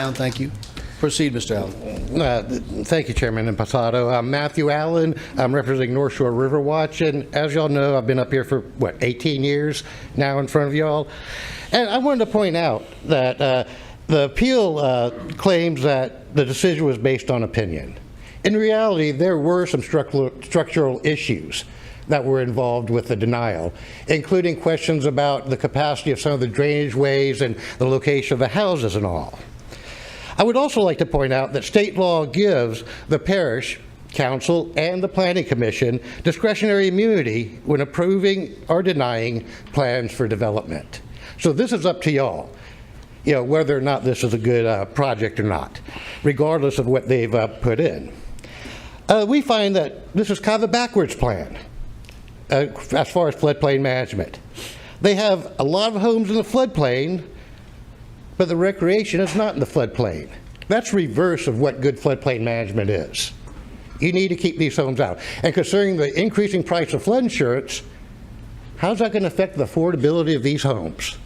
Thank you. Proceed, Mr. Allen. Thank you, Chairman Impastato. I'm Matthew Allen. I'm representing Northshore Riverwatch, and as y'all know, I've been up here for, 18 years now in front of y'all. And I wanted to point out that the appeal claims that the decision was based on opinion. In reality, there were some structural issues that were involved with the denial, including questions about the capacity of some of the drainage ways and the location of the houses and all. I would also like to point out that state law gives the parish council and the planning commission discretionary immunity when approving or denying plans for development. So this is up to y'all, whether or not this is a good project or not, regardless of what they've put in. We find that this is kind of a backwards plan as far as floodplain management. They have a lot of homes in the floodplain, but the recreation is not in the floodplain. That's reverse of what good floodplain management is. You need to keep these homes out. And considering the increasing price of flood insurance, how's that going to affect the affordability of these homes?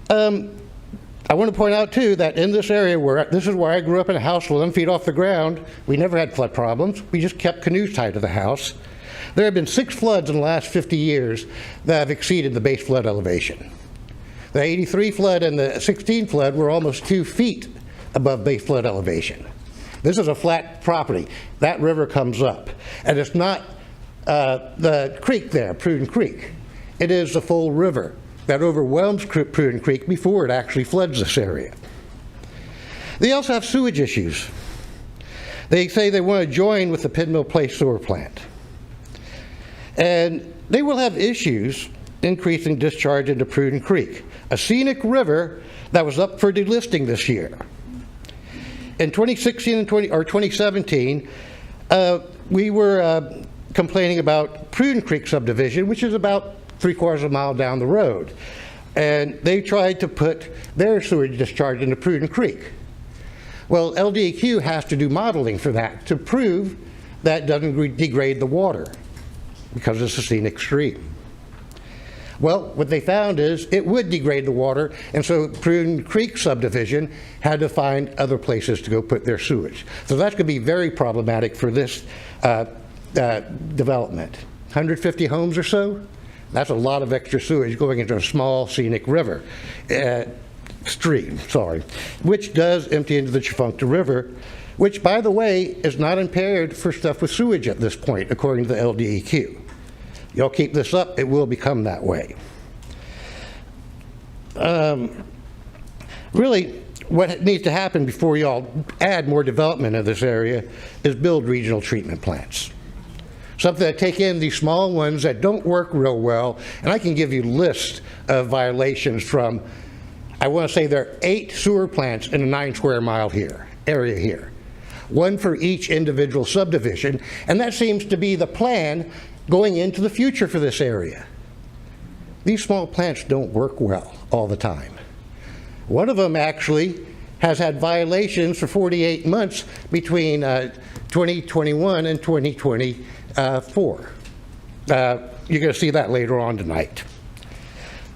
I want to point out too that in this area this is where I grew up in a house 11 feet off the ground. We never had flood problems. We just kept canoes tied to the house. There have been 6 floods in the last 50 years that have exceeded the base flood elevation. The 83 flood and the 16 flood were almost 2 feet above base flood elevation. This is a flat property. That river comes up. And it's not the creek there, Prudent Creek. It is the full river that overwhelms Prudent Creek before it actually floods this area. They also have sewage issues. They say they want to join with the Pin Mill Place sewer plant. And they will have issues increasing discharge into Prudent Creek, a scenic river that was up for delisting this year. In 2016 and 2017, we were complaining about Prudent Creek subdivision, which is about 3/4 of a mile down the road. And they tried to put their sewage discharge into Prudent Creek. Well, LDEQ has to do modeling for that to prove that doesn't degrade the water because it's a scenic stream. Well, what they found is it would degrade the water, and so Prudent Creek subdivision had to find other places to go put their sewage. So that's going to be very problematic for this development. 150 homes or so? That's a lot of extra sewage going into a small scenic river, stream, which does empty into the Tchefuncte River, which, by the way, is not impaired for stuff with sewage at this point, according to the LDEQ. Y'all keep this up, it will become that way. Really, what needs to happen before y'all add more development in this area is build regional treatment plants. Something that take in these small ones that don't work real well, and I can give you lists of violations from, I want to say there are 8 sewer plants in a 9 square mile area here. One for each individual subdivision, and that seems to be the plan going into the future for this area. These small plants don't work well all the time. One of them actually has had violations for 48 months between 2021 and 2024. You're going to see that later on tonight.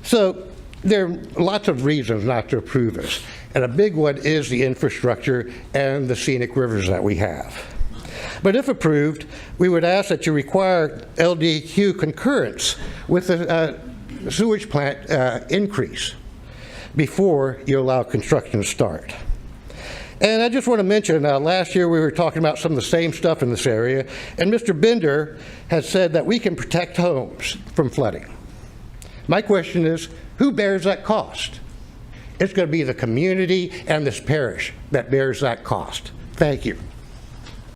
So there are lots of reasons not to approve this, and a big one is the infrastructure and the scenic rivers that we have. But if approved, we would ask that you require LDEQ concurrence with the sewage plant increase before you allow construction to start. And I just want to mention, last year we were talking about some of the same stuff in this area, and Mr. Bender has said that we can protect homes from flooding. My question is, who bears that cost? It's going to be the community and this parish that bears that cost. Thank you.